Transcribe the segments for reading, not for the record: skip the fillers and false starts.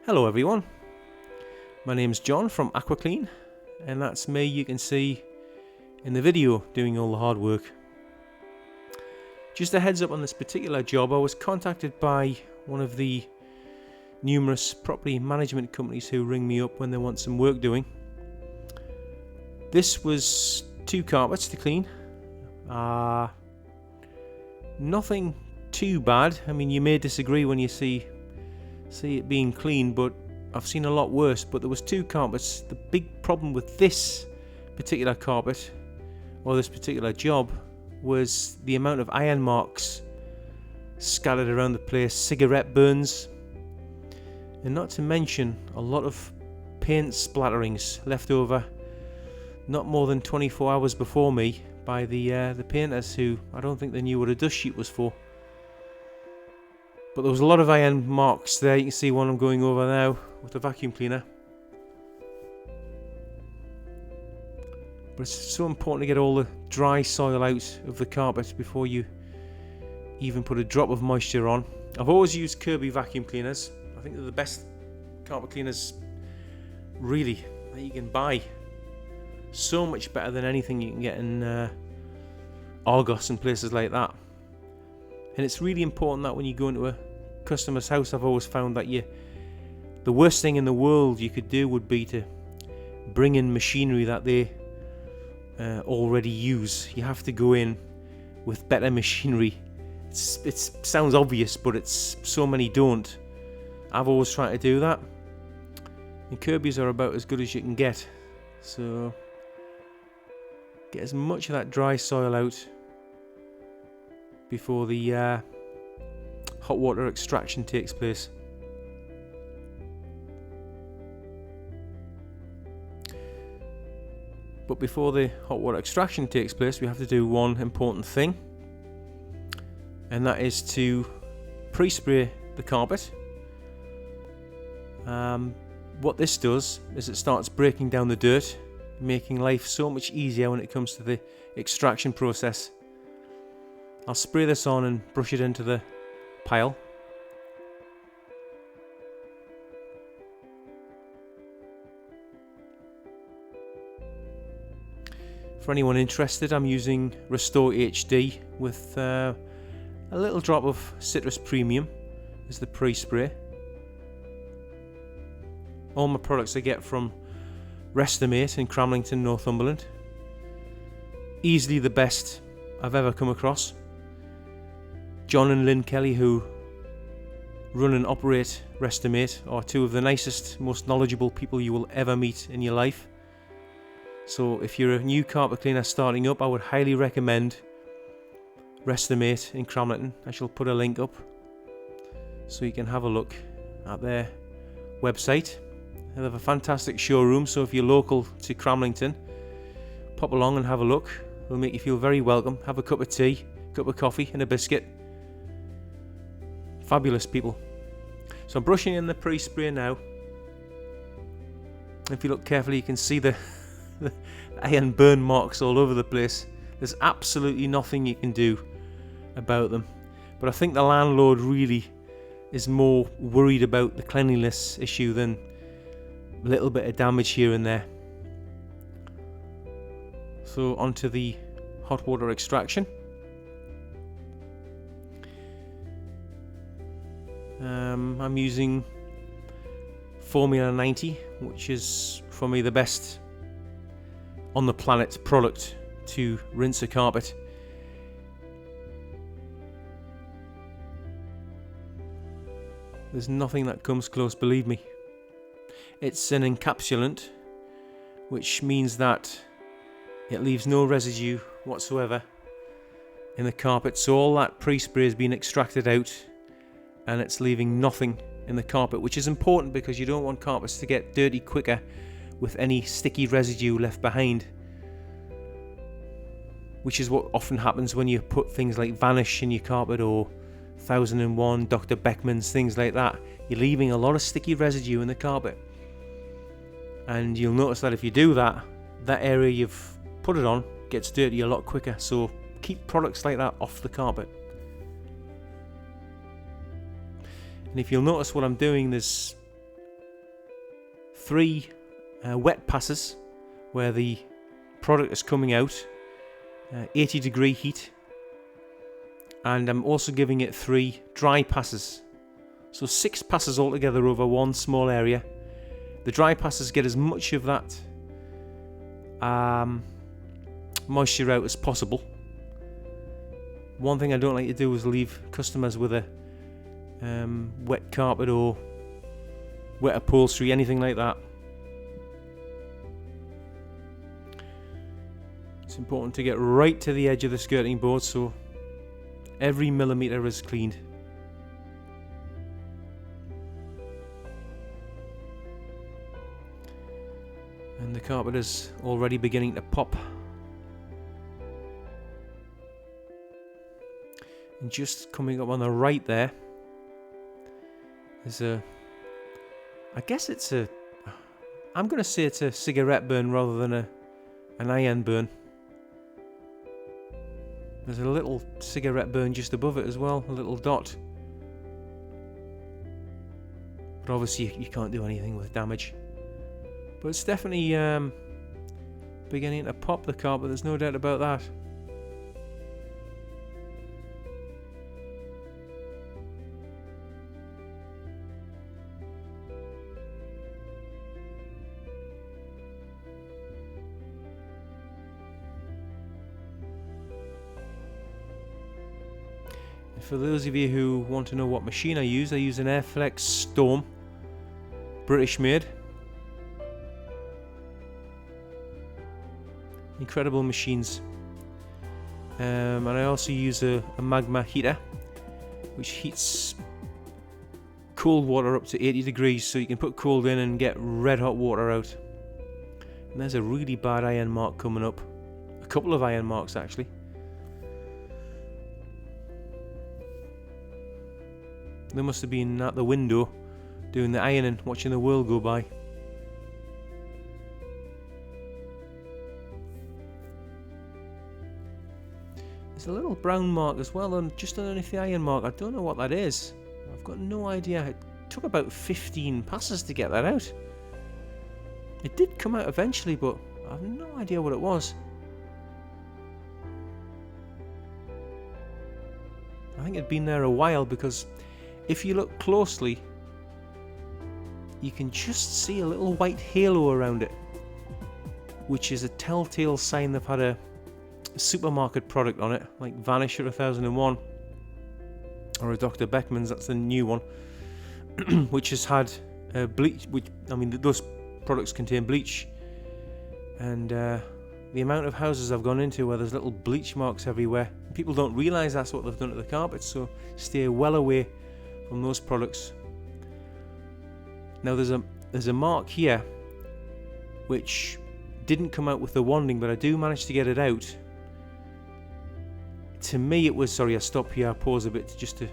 Hello everyone, my name's John from AquaClean, and that's me you can see in the video doing all the hard work. Just a heads up on this particular job, I was contacted by one of the numerous property management companies who ring me up when they want some work doing. This was 2 carpets to clean. Nothing too bad. I mean, you may disagree when you see it being clean, but I've seen a lot worse. But there was 2 carpets. The big problem with this particular carpet or this particular job was the amount of iron marks scattered around the place, cigarette burns, and not to mention a lot of paint splatterings left over not more than 24 hours before me by the painters, who I don't think they knew what a dust sheet was for. But there was a lot of iron marks there. You can see one I'm going over now with the vacuum cleaner. But it's so important to get all the dry soil out of the carpet before you even put a drop of moisture on. I've always used Kirby vacuum cleaners. I think they're the best carpet cleaners really that you can buy. So much better than anything you can get in Argos and places like that. And it's really important that when you go into a customer's house, I've always found that the worst thing in the world you could do would be to bring in machinery that they already use. You have to go in with better machinery. It sounds obvious, but so many don't. I've always tried to do that, and Kirby's are about as good as you can get. So get as much of that dry soil out before the hot water extraction takes place. But before the hot water extraction takes place, we have to do one important thing, and that is to pre-spray the carpet. What this does is it starts breaking down the dirt, making life so much easier when it comes to the extraction process. I'll spray this on and brush it into the pile. For anyone interested, I'm using Restore HD with a little drop of Citrus Premium as the pre-spray. All my products I get from Restomate in Cramlington, Northumberland. Easily the best I've ever come across. John and Lynn Kelly, who run and operate Restomate, are 2 of the nicest, most knowledgeable people you will ever meet in your life. So if you're a new carpet cleaner starting up, I would highly recommend Restomate in Cramlington. I shall put a link up so you can have a look at their website. They have a fantastic showroom, so if you're local to Cramlington, pop along and have a look. It'll make you feel very welcome. Have a cup of tea, cup of coffee and a biscuit. Fabulous people. So I'm brushing in the pre-spray now. If you look carefully, you can see the iron burn marks all over the place. There's absolutely nothing you can do about them. But I think the landlord really is more worried about the cleanliness issue than a little bit of damage here and there. So onto the hot water extraction. I'm using Formula 90, which is for me the best on the planet product to rinse a carpet. There's nothing that comes close, believe me. It's an encapsulant, which means that it leaves no residue whatsoever in the carpet. So all that pre-spray has been extracted out and it's leaving nothing in the carpet, which is important because you don't want carpets to get dirty quicker with any sticky residue left behind, which is what often happens when you put things like Vanish in your carpet or 1001, Dr. Beckman's, things like that. You're leaving a lot of sticky residue in the carpet, and you'll notice that if you do that, that area you've put it on gets dirty a lot quicker. So keep products like that off the carpet. And if you'll notice what I'm doing, there's 3 wet passes where the product is coming out, 80-degree heat, and I'm also giving it 3 dry passes. So 6 passes altogether over one small area. The dry passes get as much of that moisture out as possible. One thing I don't like to do is leave customers with a wet carpet or wet upholstery, anything like that. It's important to get right to the edge of the skirting board so every millimetre is cleaned. And the carpet is already beginning to pop. And just coming up on the right there, there's I guess it's I'm going to say it's a cigarette burn rather than an iron burn. There's a little cigarette burn just above it as well, a little dot. But obviously you can't do anything with damage. But it's definitely beginning to pop, the carpet, there's no doubt about that. For those of you who want to know what machine I use an Airflex Storm, British made. Incredible machines. And I also use a magma heater, which heats cold water up to 80 degrees, so you can put cold in and get red hot water out. And there's a really bad iron mark coming up. A couple of iron marks actually. They must have been at the window doing the ironing, watching the world go by. There's a little brown mark as well, and just underneath the iron mark. I don't know what that is. I've got no idea. It took about 15 passes to get that out. It did come out eventually, but I have no idea what it was. I think it'd been there a while, because if you look closely, you can just see a little white halo around it, which is a telltale sign they've had a supermarket product on it, like Vanish or 1001, or a Dr. Beckman's, that's the new one, which has had bleach, which, I mean, those products contain bleach, and the amount of houses I've gone into where there's little bleach marks everywhere, people don't realise that's what they've done to the carpet, so stay well away from those products. Now there's a mark here which didn't come out with the wanding, but I do manage to get it out. To me it was, sorry, I stop here, I pause a bit just to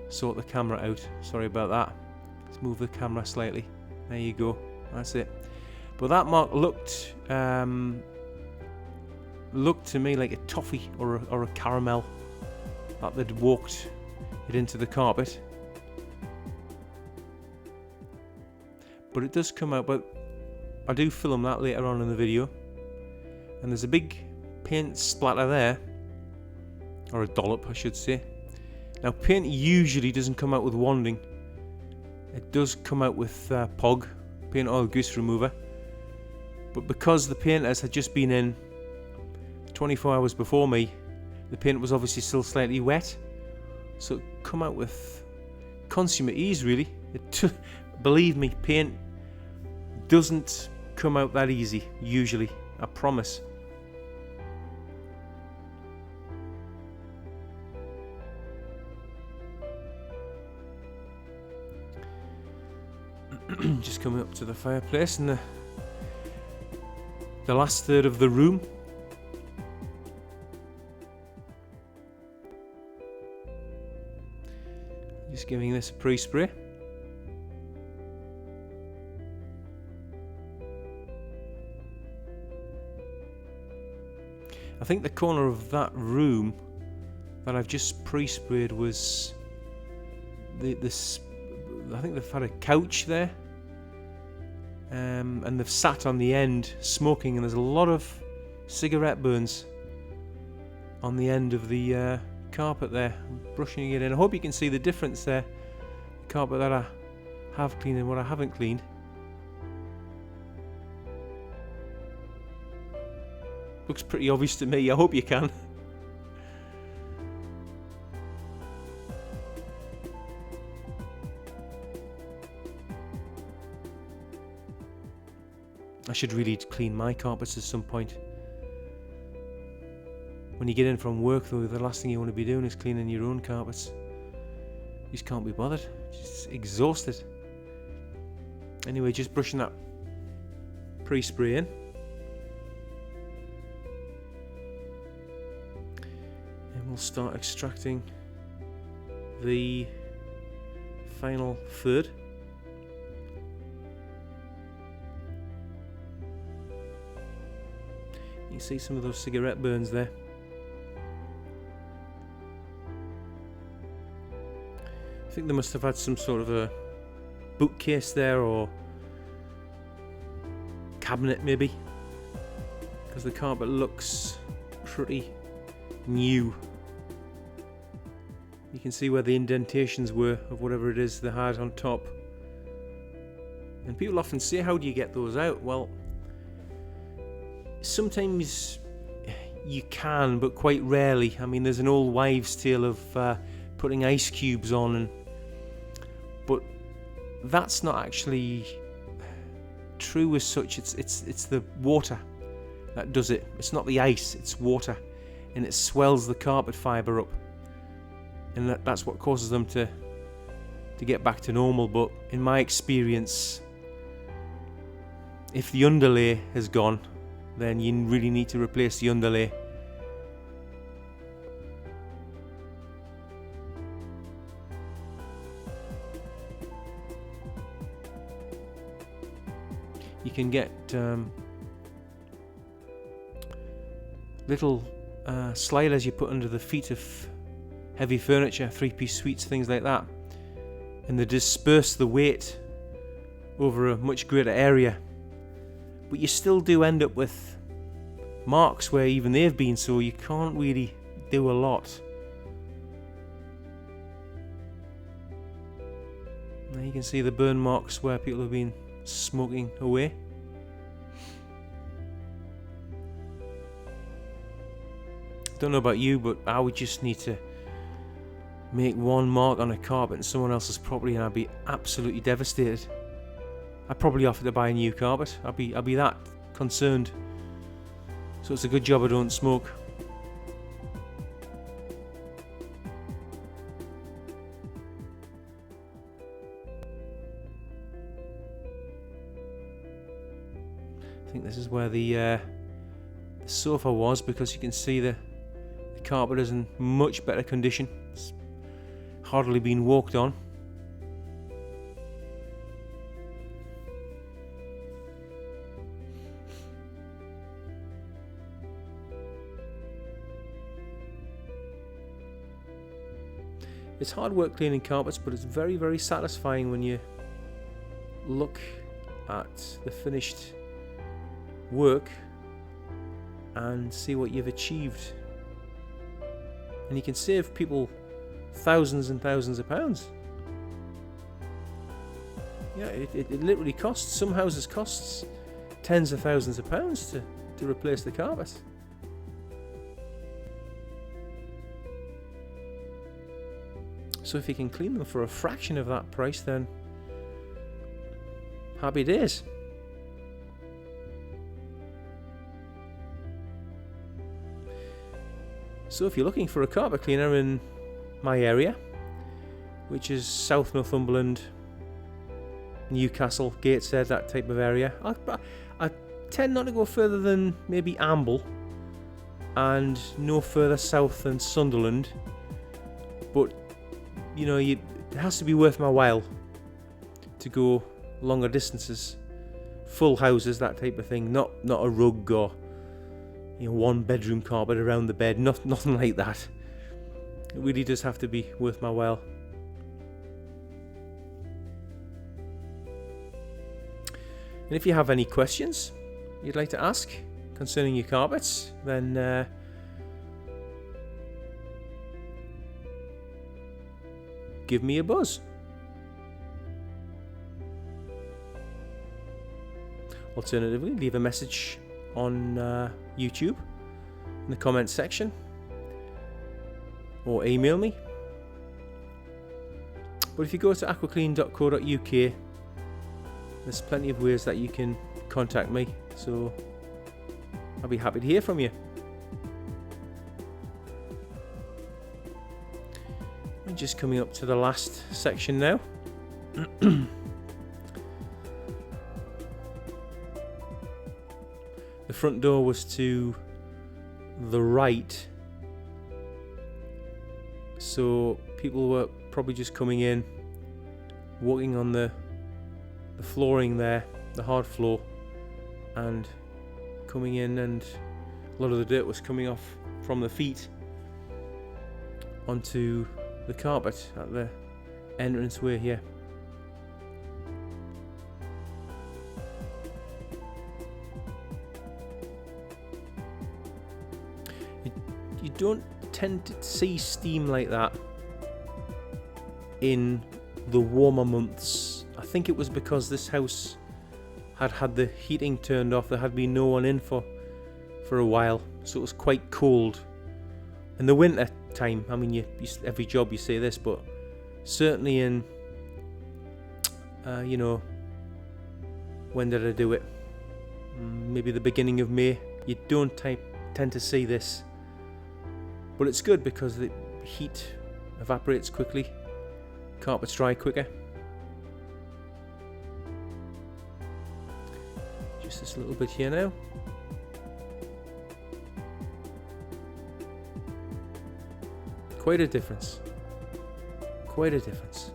sort the camera out. Sorry about that. Let's move the camera slightly. There you go. That's it. But that mark looked to me like a toffee or a caramel that they'd walked it into the carpet. But it does come out, but I do film that later on in the video. And there's a big paint splatter there, or a dollop I should say. Now paint usually doesn't come out with wanding. It does come out with POG, paint oil grease remover. But because the painters had just been in 24 hours before me, the paint was obviously still slightly wet, so it come out with consummate ease really. Believe me, paint doesn't come out that easy usually, I promise. Just coming up to the fireplace and the last third of the room. Just giving this a pre-spray. I think the corner of that room that I've just pre-sprayed was this. I think they've had a couch there, and they've sat on the end smoking, and there's a lot of cigarette burns on the end of the carpet there. I'm brushing it in. I hope you can see the difference there, the carpet that I have cleaned and what I haven't cleaned. Looks pretty obvious to me. I hope you can. I should really clean my carpets at some point. When you get in from work though, the last thing you want to be doing is cleaning your own carpets. You just can't be bothered. Just exhausted. Anyway, just brushing that pre-spray in. And we'll start extracting the final third. You see some of those cigarette burns there. I think they must have had some sort of a bookcase there, or cabinet maybe, because the carpet looks pretty new. You can see where the indentations were of whatever it is they had on top. And people often say, how do you get those out? Well, sometimes you can, but quite rarely. I mean, there's an old wives' tale of putting ice cubes on, but that's not actually true as such. It's the water that does it. It's not the ice, it's water, and it swells the carpet fibre up, and that's what causes them to get back to normal. But in my experience, if the underlay has gone, then you really need to replace the underlay. You can get little sliders you put under the feet of heavy furniture, 3-piece suites, things like that, and they disperse the weight over a much greater area. But you still do end up with marks where even they've been, so you can't really do a lot. Now you can see the burn marks where people have been smoking away. Don't know about you, but I would just need to make one mark on a carpet in someone else's property and I'd be absolutely devastated. I'd probably offer to buy a new carpet. I'd be that concerned. So it's a good job I don't smoke. I think this is where the sofa was, because you can see the carpet is in much better condition. It's hardly been walked on. It's hard work cleaning carpets, but it's very, very satisfying when you look at the finished work and see what you've achieved. And you can save people thousands and thousands of pounds. Yeah, it literally costs, some houses costs tens of thousands of pounds to replace the carpet. So if you can clean them for a fraction of that price, then happy days. So if you're looking for a carpet cleaner in my area, which is South Northumberland, Newcastle, Gateshead, that type of area, I tend not to go further than maybe Amble and no further south than Sunderland. But you know, it has to be worth my while to go longer distances, full houses, that type of thing. Not a rug or, you know, 1-bedroom carpet around the bed. Nothing like that. It really does have to be worth my while. And if you have any questions you'd like to ask concerning your carpets, then give me a buzz. Alternatively, leave a message on YouTube in the comments section, or email me. But if you go to aquaclean.co.uk, there's plenty of ways that you can contact me, so I'll be happy to hear from you. I'm just coming up to the last section now. The front door was to the right, so people were probably just coming in, walking on the flooring there, the hard floor, and coming in, and a lot of the dirt was coming off from the feet onto the carpet at the entranceway here. You don't tend to see steam like that in the warmer months. I think it was because this house had the heating turned off. There had been no one in for a while, so it was quite cold. In the winter time, I mean, every job you say this, but certainly in when did I do it? Maybe the beginning of May. You don't tend to see this, but it's good because the heat evaporates quickly, carpets dry quicker. Just this little bit here now. Quite a difference. Quite a difference.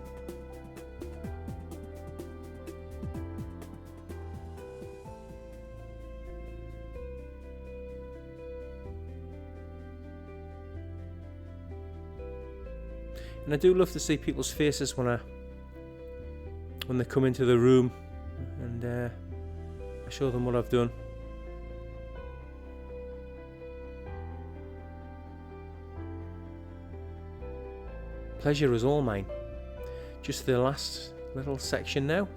And I do love to see people's faces when they come into the room, and I show them what I've done. Pleasure is all mine. Just the last little section now.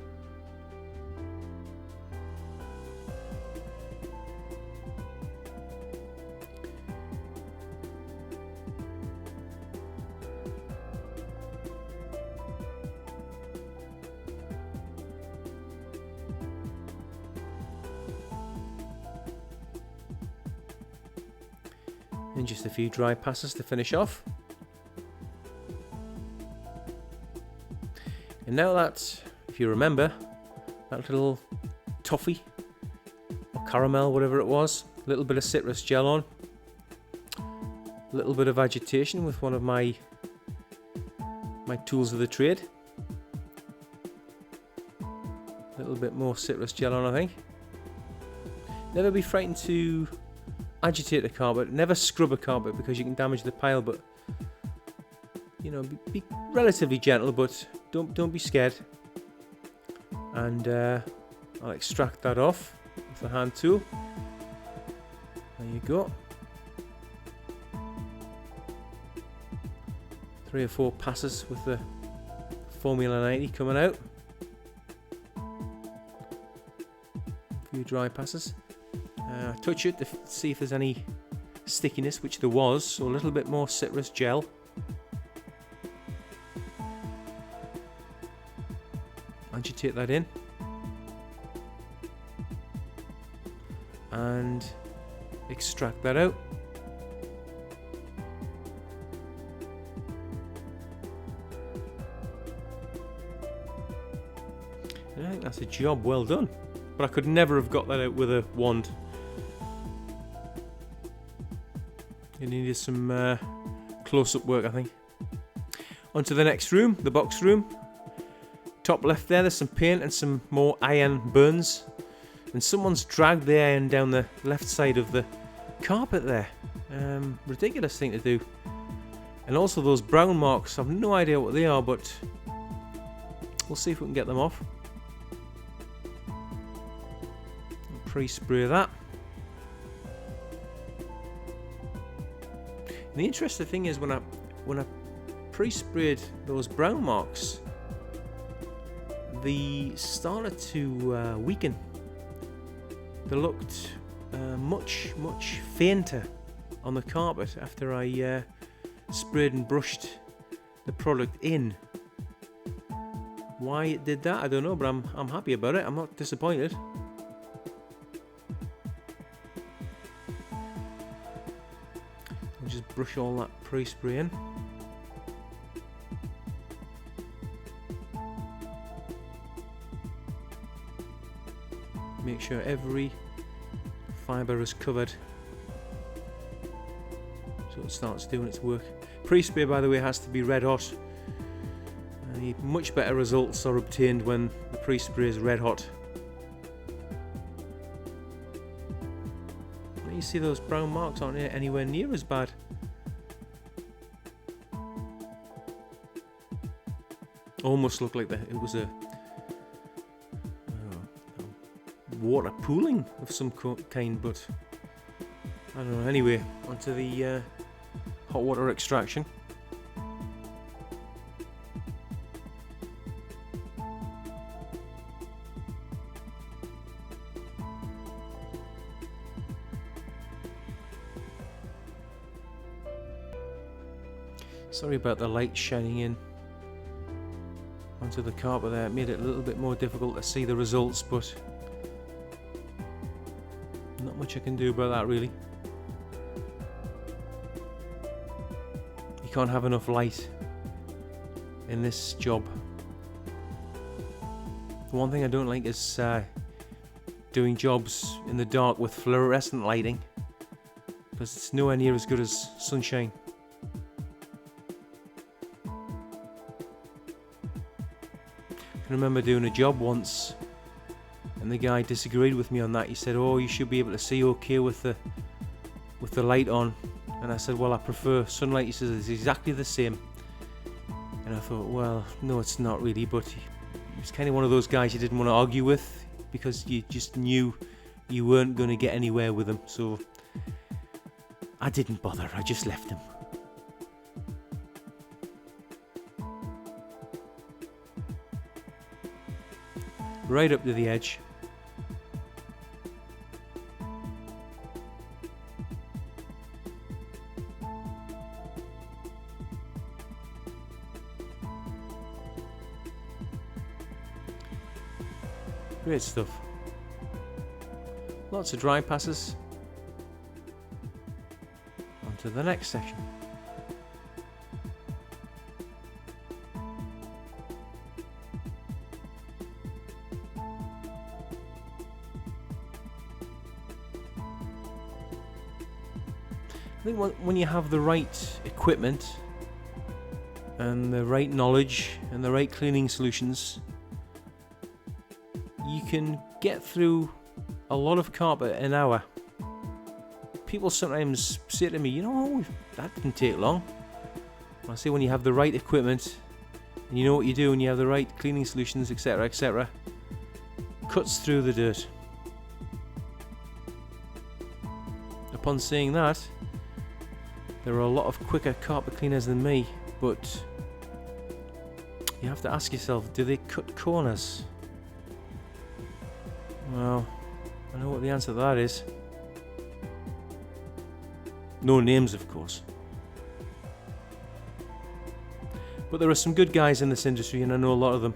And just a few dry passes to finish off. And now that, if you remember, that little toffee or caramel, whatever it was, a little bit of citrus gel on, a little bit of agitation with one of my tools of the trade, a little bit more citrus gel on, I think. Never be frightened to agitate a carpet, never scrub a carpet because you can damage the pile, but be relatively gentle, but don't be scared. And I'll extract that off with the hand tool. There you go. 3 or 4 passes with the Formula 90 coming out. A few dry passes. Touch it to see if there's any stickiness, which there was, so a little bit more citrus gel. Agitate that in and extract that out. And I think that's a job well done, but I could never have got that out with a wand. It needed some close-up work, I think. On to the next room, the box room. Top left there's some paint and some more iron burns, and someone's dragged the iron down the left side of the carpet there. Ridiculous thing to do. And also those brown marks, I've no idea what they are, but we'll see if we can get them off. pre-spray that. And the interesting thing is when I pre-sprayed those brown marks, they started to weaken. They looked much fainter on the carpet after I sprayed and brushed the product in. Why it did that, I don't know, but I'm happy about it. I'm not disappointed. I'll just brush all that pre-spray in. Make sure every fibre is covered so it starts doing its work. Pre-spray, by the way, has to be red hot. Much better results are obtained when the pre-spray is red hot. You see those brown marks aren't anywhere near as bad. Almost looked like it was a water pooling of some kind, but I don't know. Anyway, onto the hot water extraction. Sorry about the light shining in onto the carpet there. It made it a little bit more difficult to see the results, but not much I can do about that really. You can't have enough light in this job. The one thing I don't like is doing jobs in the dark with fluorescent lighting, because it's nowhere near as good as sunshine. I remember doing a job once and the guy disagreed with me on that. He said, "Oh, you should be able to see okay with the light on." And I said, "Well, I prefer sunlight." He says, "It's exactly the same." And I thought, well, no, it's not really, but he was kind of one of those guys you didn't want to argue with because you just knew you weren't going to get anywhere with him. So I didn't bother, I just left him. Right up to the edge. Great stuff. Lots of dry passes. On to the next section. I think when you have the right equipment and the right knowledge and the right cleaning solutions, you can get through a lot of carpet in an hour. People sometimes say to me, you know, that didn't take long. I say when you have the right equipment and you know what you do and you have the right cleaning solutions, etc., etc., cuts through the dirt. Upon saying that, there are a lot of quicker carpet cleaners than me, but you have to ask yourself, do they cut corners? Well, I know what the answer to that is. No names, of course. But there are some good guys in this industry, and I know a lot of them.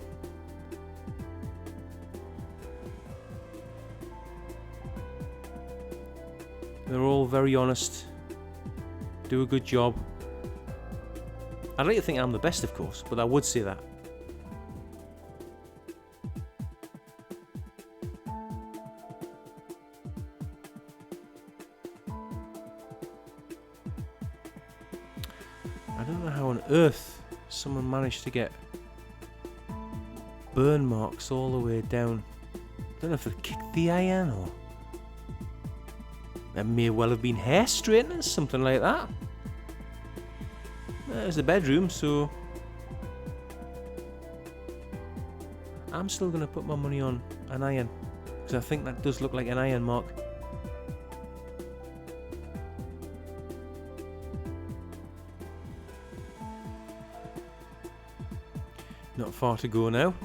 They're all very honest, do a good job. I'd like to think I'm the best, of course, but I would say that. I don't know how on earth someone managed to get burn marks all the way down. I don't know if they kicked the iron or it may well have been hair straighteners, something like that. There's the bedroom, so I'm still going to put my money on an iron because I think that does look like an iron mark. Not far to go now.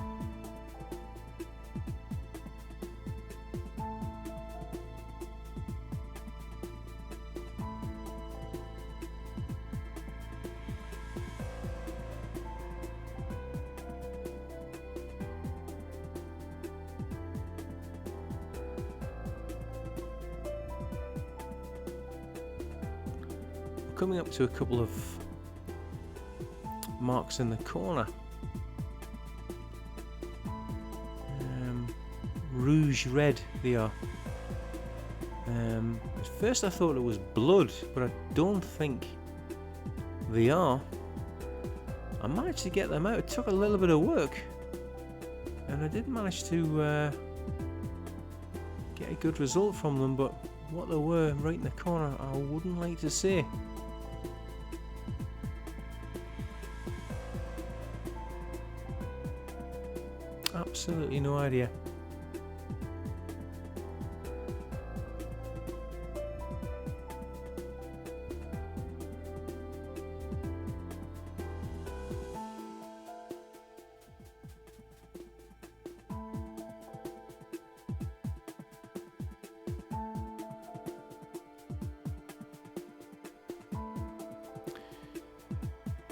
Coming up to a couple of marks in the corner. Rouge red they are. At first I thought it was blood, but I don't think they are. I managed to get them out. It took a little bit of work, and I did manage to get a good result from them, but what they were right in the corner I wouldn't like to say. Absolutely no idea.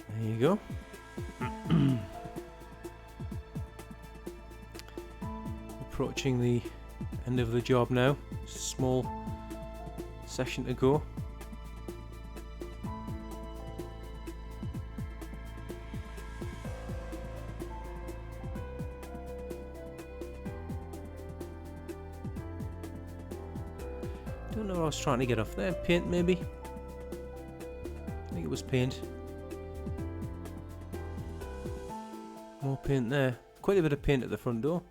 There you go. Approaching the end of the job now. Small session to go. Don't know what I was trying to get off there. Paint maybe? I think it was paint. More paint there. Quite a bit of paint at the front door.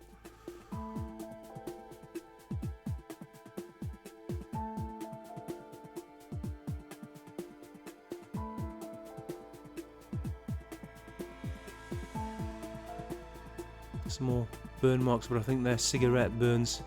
Some more burn marks, but I think they're cigarette burns.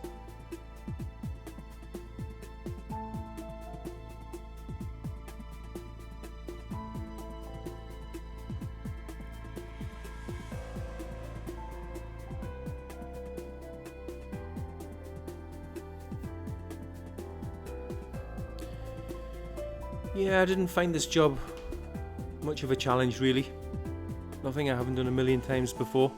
Yeah, I didn't find this job much of a challenge really. Nothing I haven't done a million times before.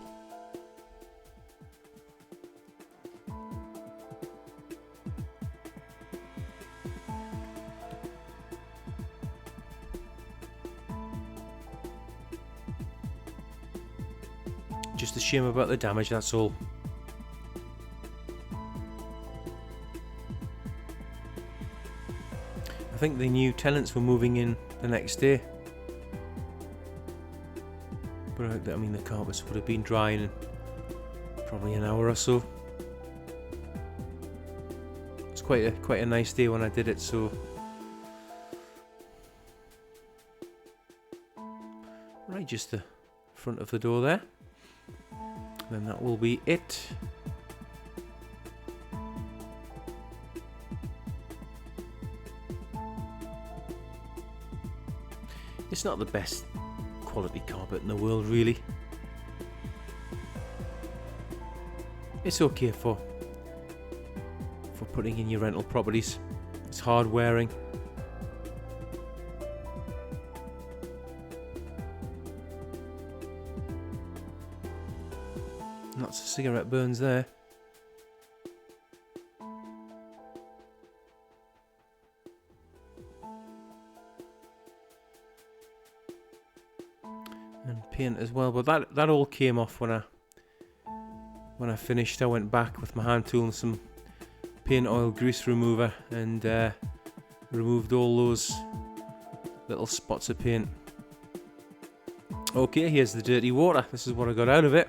Just a shame about the damage, that's all. I think the new tenants were moving in the next day. But I mean the carpets would have been drying in probably an hour or so. It's quite a nice day when I did it, so right, just the front of the door there. Then that will be it. It's not the best quality carpet in the world really. It's okay for putting in your rental properties. It's hard wearing. Lots of cigarette burns there. And paint as well, but that all came off when I finished. I went back with my hand tool and some paint oil grease remover and removed all those little spots of paint. Okay, here's the dirty water. This is what I got out of it.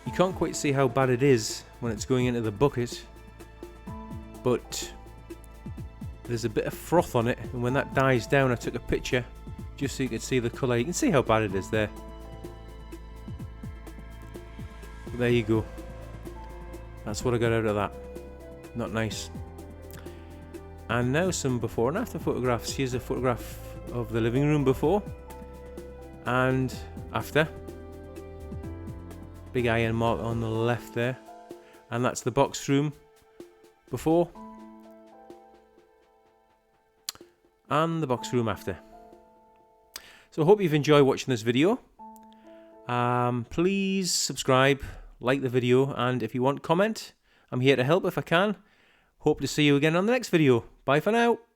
You can't quite see how bad it is when it's going into the bucket, but there's a bit of froth on it, and when that dies down, I took a picture just so you could see the colour. You can see how bad it is there. But there you go. That's what I got out of that. Not nice. And now some before and after photographs. Here's a photograph of the living room before and after. Big iron mark on the left there. And that's the box room before and the box room after. So I hope you've enjoyed watching this video. Please subscribe, like the video, and if you want, comment. I'm here to help if I can. Hope to see you again on the next video. Bye for now.